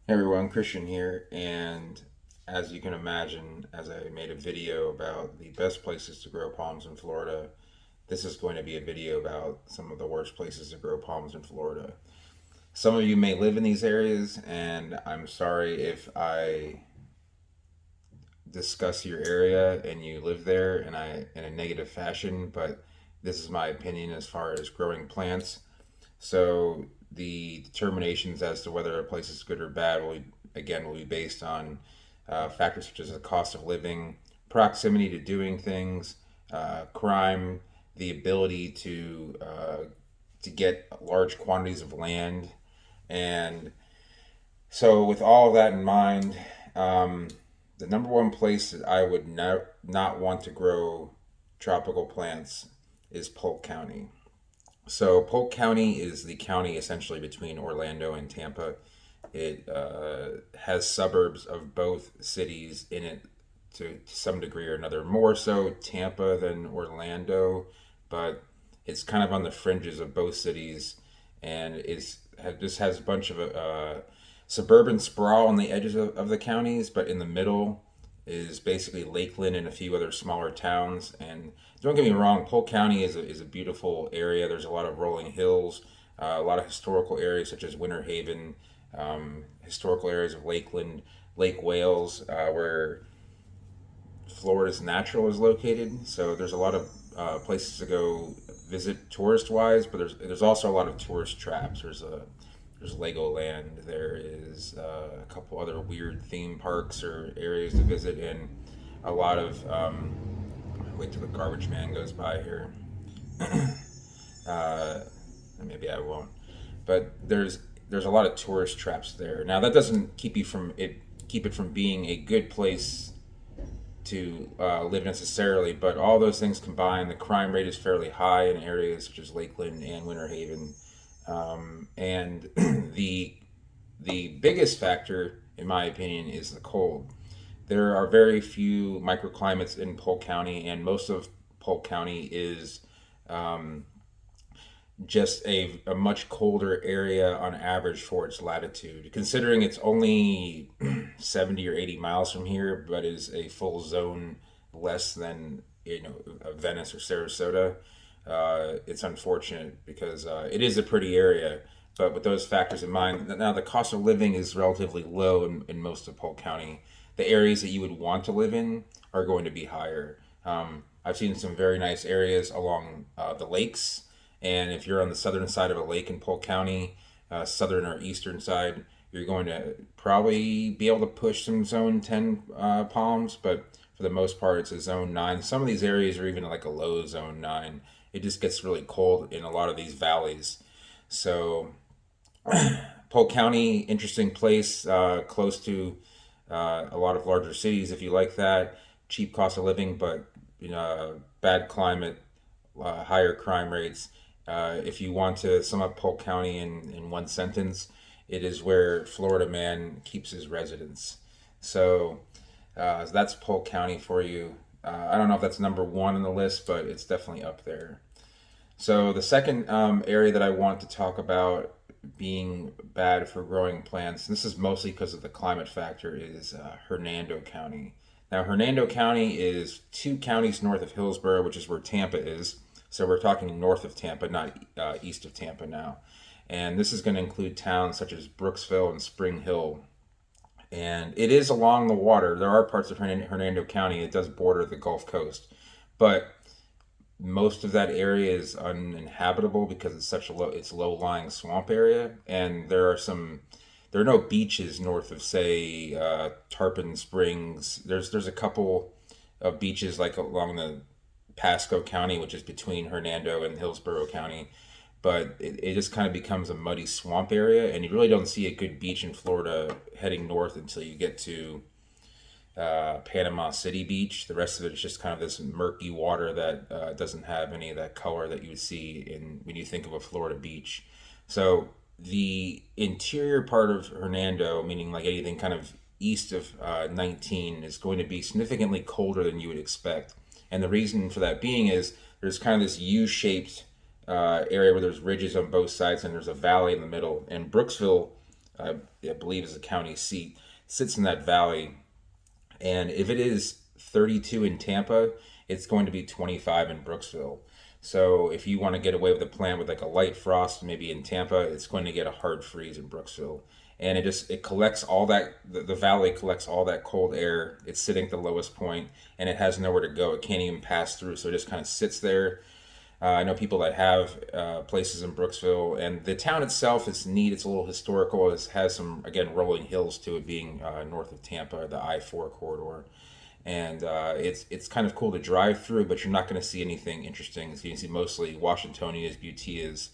Hey everyone, Christian here, and as you can imagine, as I made a video about the best places to grow palms in Florida, this is going to be a video about some of the worst places to grow palms in Florida. Some of you may live in these areas, and I'm sorry if I discuss your area and you live there in a negative fashion, but this is my opinion as far as growing plants. So the determinations as to whether a place is good or bad will be based on factors such as the cost of living, proximity to doing things, crime, the ability to get large quantities of land, and so with all of that in mind, um, the number one place that I would not want to grow tropical plants is Polk County. So Polk County is the county essentially between Orlando and Tampa. It has suburbs of both cities in it to some degree or another. More so Tampa than Orlando, but it's kind of on the fringes of both cities, and just has a bunch of suburban sprawl on the edges of the counties, but in the middle is basically Lakeland and a few other smaller towns. And don't get me wrong, Polk County is a beautiful area. There's a lot of rolling hills, a lot of historical areas such as Winter Haven, historical areas of Lakeland, Lake Wales, where Florida's natural is located. So there's a lot of places to go visit tourist wise, but there's also a lot of tourist traps. There's Legoland. There is a couple other weird theme parks or areas to visit, and a lot of wait till the garbage man goes by here. uh, Maybe I won't, but there's a lot of tourist traps there. Now that doesn't keep it from being a good place to live necessarily, but all those things combined, the crime rate is fairly high in areas such as Lakeland and Winter Haven, and the biggest factor, in my opinion, is the cold. There are very few microclimates in Polk County, and most of Polk County is um, just a much colder area on average for its latitude. Considering it's only 70 or 80 miles from here, but is a full zone less than Venice or Sarasota. It's unfortunate because it is a pretty area, but with those factors in mind, now the cost of living is relatively low in most of Polk County. The areas that you would want to live in are going to be higher. I've seen some very nice areas along the lakes, and if you're on the southern side of a lake in Polk County, southern or eastern side, you're going to probably be able to push some zone 10 palms, but for the most part, it's a zone 9. Some of these areas are even like a low zone 9. It just gets really cold in a lot of these valleys. So, Polk County, interesting place, close to a lot of larger cities if you like that. Cheap cost of living, but bad climate, higher crime rates. If you want to sum up Polk County in one sentence, it is where Florida man keeps his residence. So that's Polk County for you. I don't know if that's number one on the list, but it's definitely up there. So the second area that I want to talk about being bad for growing plants, and this is mostly because of the climate factor, is Hernando County. Now, Hernando County is two counties north of Hillsborough, which is where Tampa is. So we're talking north of Tampa, not east of Tampa now. And this is going to include towns such as Brooksville and Spring Hill. And it is along the water. There are parts of Hernando County it does border the Gulf Coast, but most of that area is uninhabitable because it's low lying swamp area, and there are no beaches north of say Tarpon Springs. There's a couple of beaches like along the Pasco County, which is between Hernando and Hillsborough County, but it just kind of becomes a muddy swamp area, and you really don't see a good beach in Florida heading north until you get to Panama City Beach. The rest of it is just kind of this murky water that doesn't have any of that color that you would see in when you think of a Florida beach. So the interior part of Hernando, meaning like anything kind of east of 19, is going to be significantly colder than you would expect. And the reason for that being is there's kind of this U-shaped area where there's ridges on both sides and there's a valley in the middle. And Brooksville I believe is the county seat, sits in that valley. And if it is 32 in Tampa, it's going to be 25 in Brooksville. So if you want to get away with a plant with like a light frost, maybe in Tampa, it's going to get a hard freeze in Brooksville. And it collects all that, the valley collects all that cold air. It's sitting at the lowest point, and it has nowhere to go. It can't even pass through, so it just kind of sits there. I know people that have places in Brooksville, and the town itself is neat. It's a little historical. It has some, again, rolling hills to it, being north of Tampa, the I-4 corridor. And it's kind of cool to drive through, but you're not going to see anything interesting. So you can see mostly Washingtonias, Butias,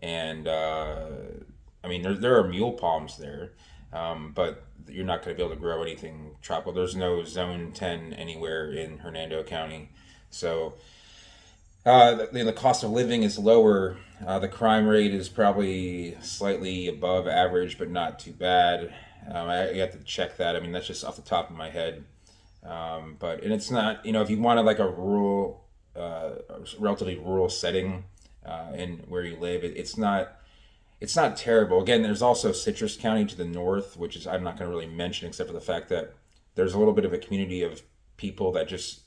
and I mean, there are mule palms there, but you're not going to be able to grow anything tropical. There's no Zone 10 anywhere in Hernando County. So the cost of living is lower. The crime rate is probably slightly above average, but not too bad. I have to check that. I mean, that's just off the top of my head. And it's not, if you wanted like a relatively rural setting in where you live, it's not terrible. Again, there's also Citrus County to the north, which is I'm not going to really mention except for the fact that there's a little bit of a community of people that just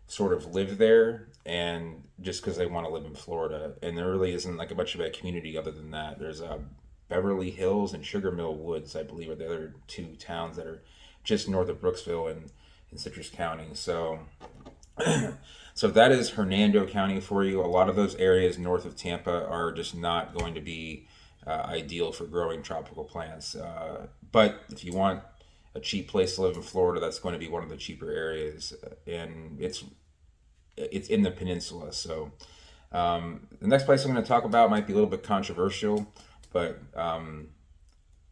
sort of live there and just because they want to live in Florida. And there really isn't like a much of a community other than that. There's Beverly Hills and Sugar Mill Woods, I believe, are the other two towns that are just north of Brooksville and in Citrus County. So so that is Hernando County for you. A lot of those areas north of Tampa are just not going to be ideal for growing tropical plants. But if you want a cheap place to live in Florida, that's going to be one of the cheaper areas, and it's in the peninsula. So the next place I'm going to talk about might be a little bit controversial, but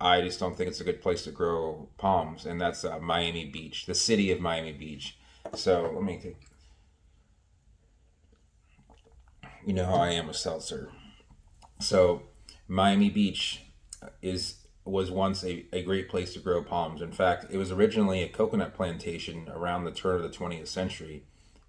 I just don't think it's a good place to grow palms, and that's Miami Beach, the city of Miami Beach. So let me take, you know how I am with seltzer. So Miami Beach was once a great place to grow palms. In fact, it was originally a coconut plantation around the turn of the 20th century,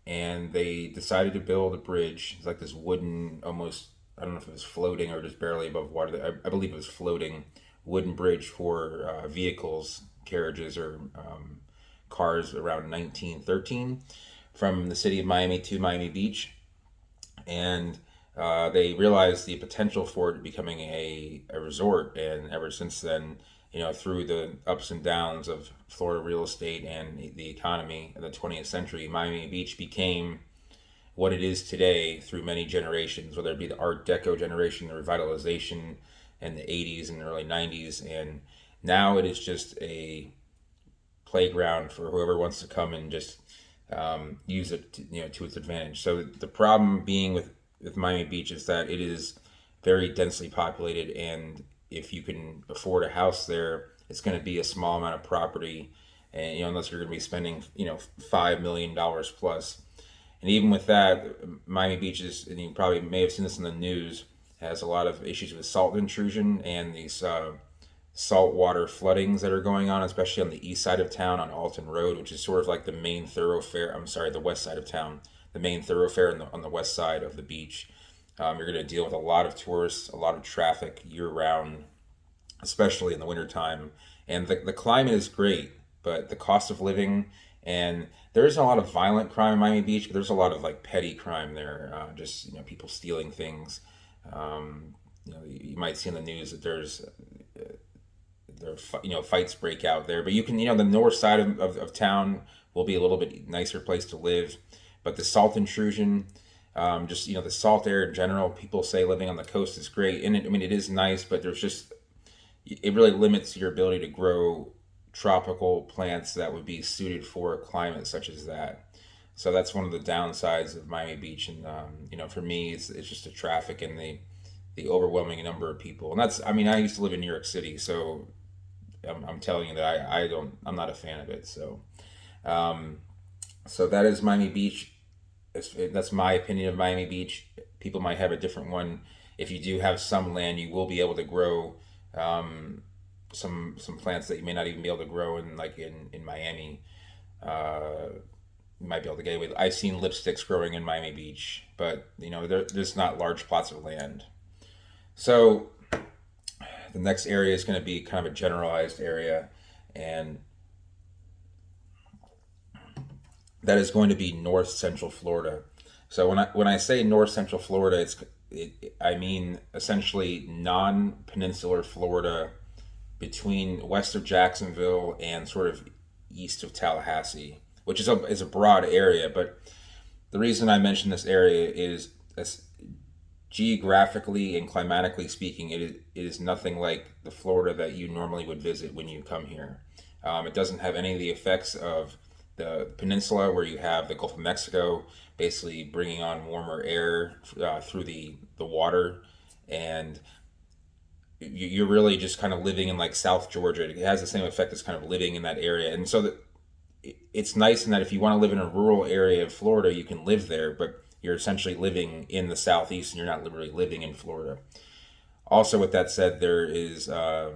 and they decided to build a bridge. It's like this wooden, almost, I don't know if it was floating or just barely above water. I believe it was floating wooden bridge for vehicles, carriages, or cars around 1913 from the city of Miami to Miami Beach. And they realized the potential for it becoming a resort. And ever since then, through the ups and downs of Florida real estate and the economy in the 20th century, Miami Beach became what it is today through many generations, whether it be the Art Deco generation, the revitalization in the 80s and early 90s. And now it is just a playground for whoever wants to come and just use it to its advantage. So the problem being with Miami Beach is that it is very densely populated, and if you can afford a house there, it's going to be a small amount of property, and unless you're going to be spending $5 million plus. And even with that, Miami Beach is, and you probably may have seen this in the news, has a lot of issues with salt intrusion and these saltwater floodings that are going on, especially on the east side of town on Alton Road, which is sort of like the main thoroughfare. I'm sorry, the west side of town, the main thoroughfare on the west side of the beach. You're going to deal with a lot of tourists, a lot of traffic year round, especially in the wintertime. And the climate is great, but the cost of living, and there isn't a lot of violent crime in Miami Beach, but there's a lot of like petty crime there. Just people stealing things. You might see in the news that fights break out there, but you can the north side of town will be a little bit nicer place to live, but the salt intrusion, just the salt air in general, people say living on the coast is great, and it is nice, but it really limits your ability to grow tropical plants that would be suited for a climate such as that. So that's one of the downsides of Miami Beach, and for me, it's just the traffic and the overwhelming number of people. And I used to live in New York City, so I'm telling you that I'm not a fan of it. So so that is Miami Beach. That's my opinion of Miami Beach. People might have a different one. If you do have some land, you will be able to grow some plants that you may not even be able to grow in Miami. You might be able to get away with. I've seen lipsticks growing in Miami Beach, but there's not large plots of land. So The next area is going to be kind of a generalized area, and that is going to be north central Florida. So when I say north central Florida, I mean essentially non-peninsular Florida between west of Jacksonville and sort of east of Tallahassee, which is a broad area. But the reason I mention this area is geographically and climatically speaking, it is nothing like the Florida that you normally would visit when you come here. It doesn't have any of the effects of the peninsula, where you have the Gulf of Mexico basically bringing on warmer air through the water, and you're really just kind of living in like South Georgia. It has the same effect as kind of living in that area, and so it's nice in that if you want to live in a rural area of Florida, you can live there, but you're essentially living in the southeast and you're not literally living in Florida. Also, with that said, there is, so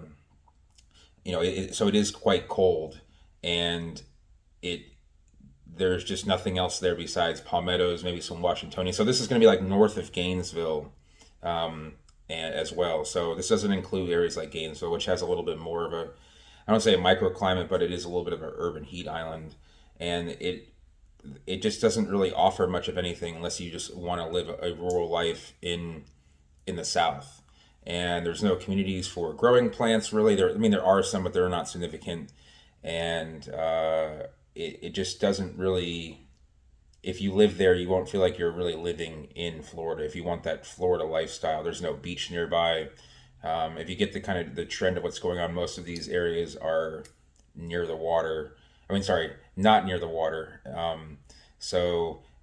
it is quite cold, and it there's just nothing else there besides palmettos, maybe some Washingtonian. So this is going to be like north of Gainesville, as well. So this doesn't include areas like Gainesville, which has a little bit more of I don't say a microclimate, but it is a little bit of an urban heat island, and it just doesn't really offer much of anything unless you just want to live a rural life in the South. And there's no communities for growing plants really. There are some, but they're not significant, and it just doesn't really. If you live there, you won't feel like you're really living in Florida. If you want that Florida lifestyle, there's no beach nearby. If you get the kind of the trend of what's going on, most of these areas are near the water. Sorry, not near the water.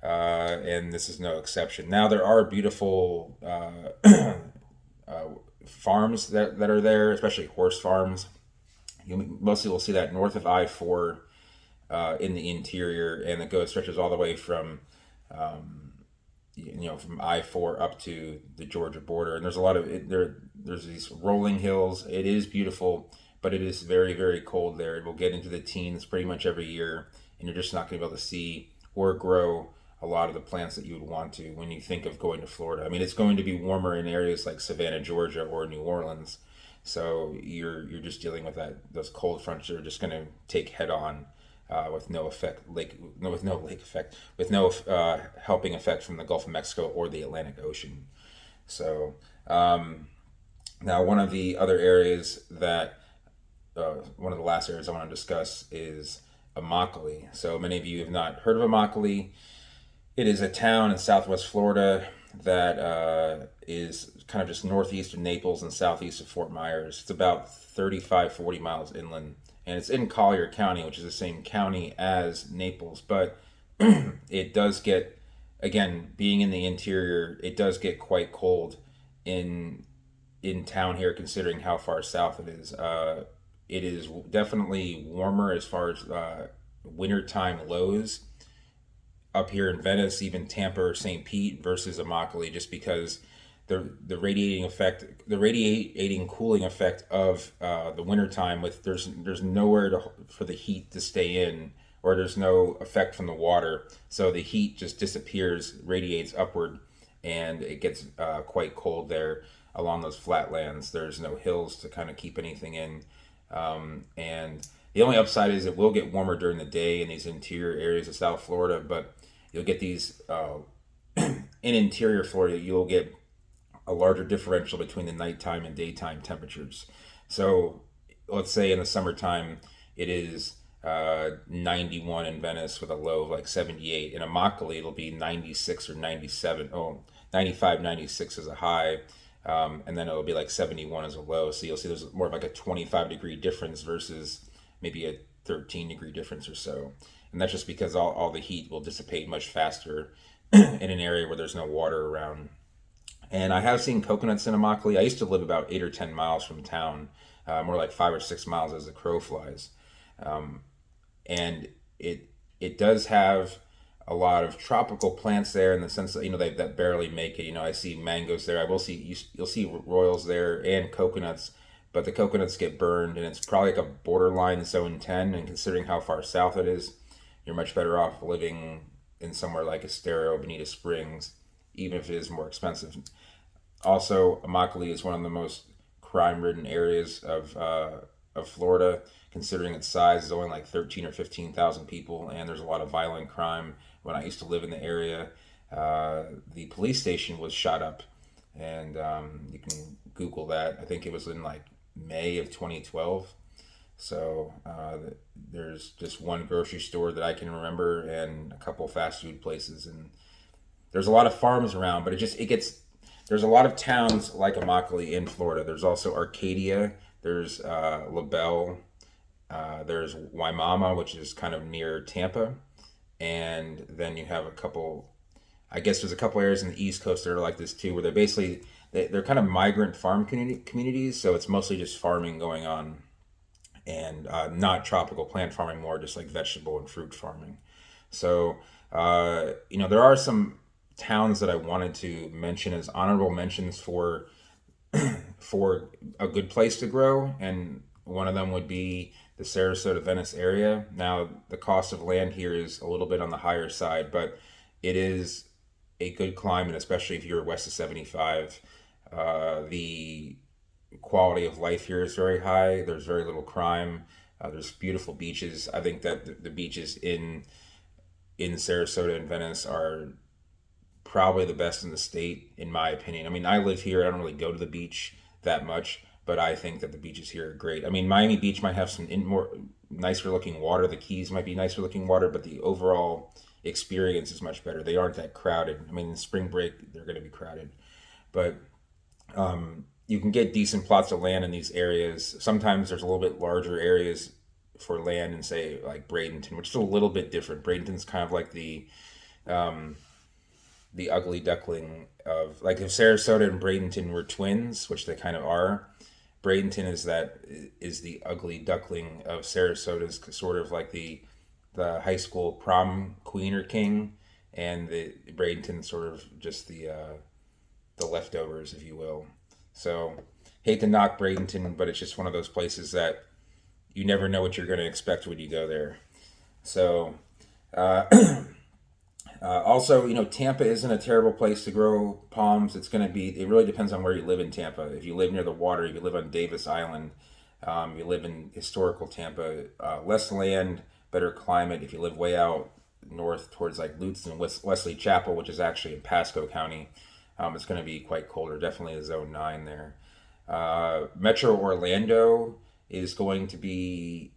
And this is no exception. Now there are beautiful farms that are there, especially horse farms. You mostly will see that north of I-4 in the interior, and it stretches all the way from from I-4 up to the Georgia border. And there's a lot of there's these rolling hills. It is beautiful, but it is very, very cold there. It will get into the teens pretty much every year, and you're just not going to be able to see or grow a lot of the plants that you would want to when you think of going to Florida. It's going to be warmer in areas like Savannah, Georgia, or New Orleans. So you're just dealing with those cold fronts that are just going to take head on. With no helping effect from the Gulf of Mexico or the Atlantic Ocean. So now one of the other areas one of the last areas I want to discuss is Immokalee. So many of you have not heard of Immokalee. It is a town in Southwest Florida that is kind of just northeast of Naples and southeast of Fort Myers. It's about 40 miles inland. And it's in Collier County, which is the same county as Naples. But it does get, again, being in the interior, it does get quite cold in town here, considering how far south it is. It is definitely warmer as far as wintertime lows up here in Venice, even Tampa or St. Pete versus Immokalee, just because the radiating cooling effect of the wintertime, there's nowhere for the heat to stay in, or there's no effect from the water, so the heat just disappears, radiates upward, and it gets quite cold there along those flatlands. There's no hills to kind of keep anything in, and the only upside is it will get warmer during the day in these interior areas of South Florida, but you'll get these in interior Florida, you'll get a larger differential between the nighttime and daytime temperatures. So let's say in the summertime it is 91 in Venice with a low of like 78. In Immokalee it'll be 96 or 97. 95, 96 as a high, and then it'll be like 71 as a low. So you'll see there's more of like a 25 degree difference versus maybe a 13 degree difference or so. And that's just because all the heat will dissipate much faster in an area where there's no water around. And I have seen coconuts in Immokalee. I used to live about 8 or 10 miles from town, more like 5 or 6 miles as the crow flies. And it does have a lot of tropical plants there, in the sense that that barely make it. I see mangoes there. You'll see royals there and coconuts, but the coconuts get burned, and it's probably like a borderline zone 10. And considering how far south it is, you're much better off living in somewhere like Estero, Bonita Springs, even if it is more expensive. Also, Immokalee is one of the most crime-ridden areas of Florida, considering its size is only like 13 or 15,000 people, and there's a lot of violent crime. When I used to live in the area, the police station was shot up, and you can Google that. I think it was in like May of 2012. So there's just one grocery store that I can remember, and a couple fast food places, and there's a lot of farms around. But it gets there's a lot of towns like Immokalee in Florida. There's also Arcadia. There's LaBelle. There's Waimama, which is kind of near Tampa, and then you have a couple. I guess there's a couple areas in the East Coast that are like this too, where they're kind of migrant farm communities. So it's mostly just farming going on, and not tropical plant farming, more just like vegetable and fruit farming. So there are some towns that I wanted to mention as honorable mentions for a good place to grow, and one of them would be the Sarasota Venice area. Now, the cost of land here is a little bit on the higher side, but it is a good climate, especially if you're west of 75. The quality of life here is very high. There's very little crime. There's beautiful beaches. I think that the beaches in Sarasota and Venice are probably the best in the state, in my opinion. I mean, I live here. I don't really go to the beach that much, but I think that the beaches here are great. I mean, Miami Beach might have some more nicer looking water. The Keys might be nicer looking water, but the overall experience is much better. They aren't that crowded. I mean, in spring break, they're going to be crowded, but you can get decent plots of land in these areas. Sometimes there's a little bit larger areas for land in, say, like Bradenton, which is a little bit different. Bradenton's kind of like the ugly duckling of, like, if Sarasota and Bradenton were twins, which they kind of are. Bradenton is the ugly duckling of Sarasota's, sort of like the high school prom queen or king, and the Bradenton sort of just the leftovers, if you will. So, hate to knock Bradenton, but it's just one of those places that you never know what you're going to expect when you go there. So, also, Tampa isn't a terrible place to grow palms. It really depends on where you live in Tampa. If you live near the water, if you live on Davis Island, you live in historical Tampa, less land, better climate. If you live way out north towards like Lutz and Wesley Chapel, which is actually in Pasco County, it's going to be quite colder, definitely a zone 9 there. Metro Orlando is going to be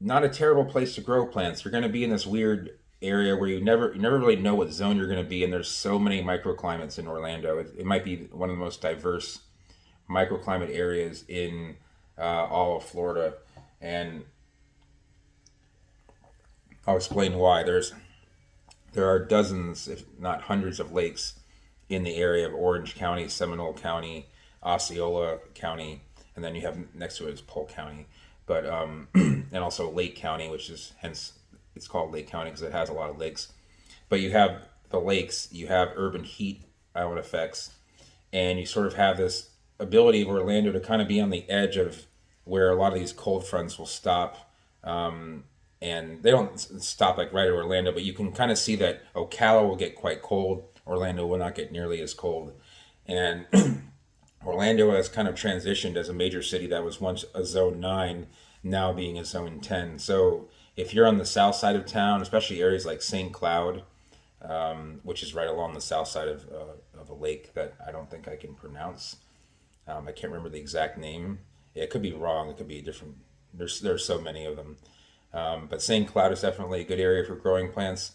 not a terrible place to grow plants. You're going to be in this weird area where you never really know what zone you're going to be in. There's so many microclimates in Orlando. It might be one of the most diverse microclimate areas in all of Florida, and I'll explain why. There are dozens, if not hundreds, of lakes in the area of Orange County, Seminole County, Osceola County, and then you have next to it is Polk County, but and also Lake County, which is hence it's called Lake County because it has a lot of lakes. But you have the lakes, you have urban heat island effects, and you sort of have this ability of Orlando to kind of be on the edge of where a lot of these cold fronts will stop. And they don't stop like right at Orlando, but you can kind of see that Ocala will get quite cold. Orlando will not get nearly as cold. And Orlando has kind of transitioned as a major city that was once a zone 9, now being a zone 10. So if you're on the south side of town, especially areas like St. Cloud, which is right along the south side of a lake that I don't think I can pronounce. I can't remember the exact name. Yeah, it could be wrong. It could be different. There's so many of them. But St. Cloud is definitely a good area for growing plants.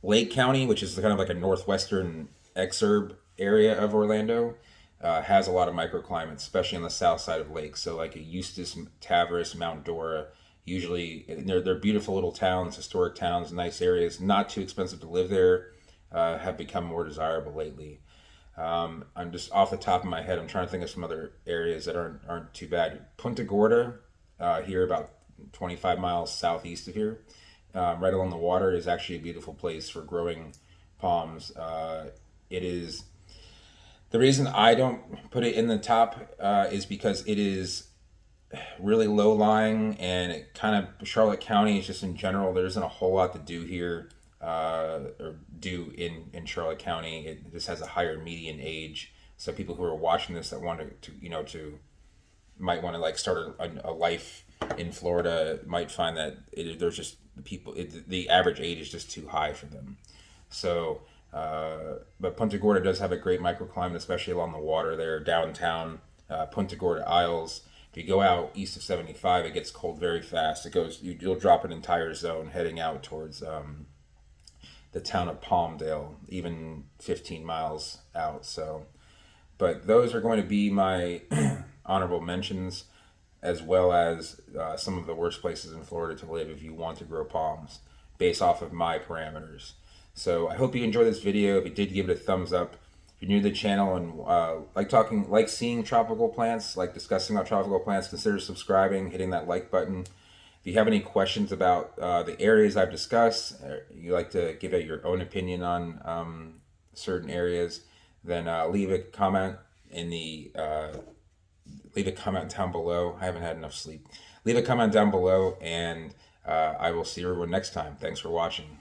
Lake County, which is kind of like a northwestern exurb area of Orlando, has a lot of microclimates, especially on the south side of lakes. So like a Eustis, Tavares, Mount Dora, usually they're beautiful little towns, historic towns, nice areas, not too expensive to live there, have become more desirable lately. I'm just off the top of my head, I'm trying to think of some other areas that aren't too bad. Punta Gorda, here about 25 miles southeast of here, right along the water, is actually a beautiful place for growing palms. It is the reason I don't put it in the top is because it is really low lying, and it kind of Charlotte County is just in general, there isn't a whole lot to do here or do in Charlotte County. It just has a higher median age, So people who are watching this that want to might want to like start a life in Florida might find that there's just the average age is just too high for them. So, but Punta Gorda does have a great microclimate, especially along the water there downtown. Punta Gorda Isles. If you go out east of 75, it gets cold very fast. You'll drop an entire zone heading out towards the town of Palmdale, even 15 miles out. So, but those are going to be my honorable mentions, as well as some of the worst places in Florida to live if you want to grow palms, based off of my parameters. So I hope you enjoyed this video. If you did, give it a thumbs up. If you're new to the channel and like seeing tropical plants, like discussing about tropical plants, consider subscribing, hitting that like button. If you have any questions about the areas I've discussed, you like to give out your own opinion on certain areas, then leave a comment leave a comment down below. I haven't had enough sleep. Leave a comment down below, and I will see everyone next time. Thanks for watching.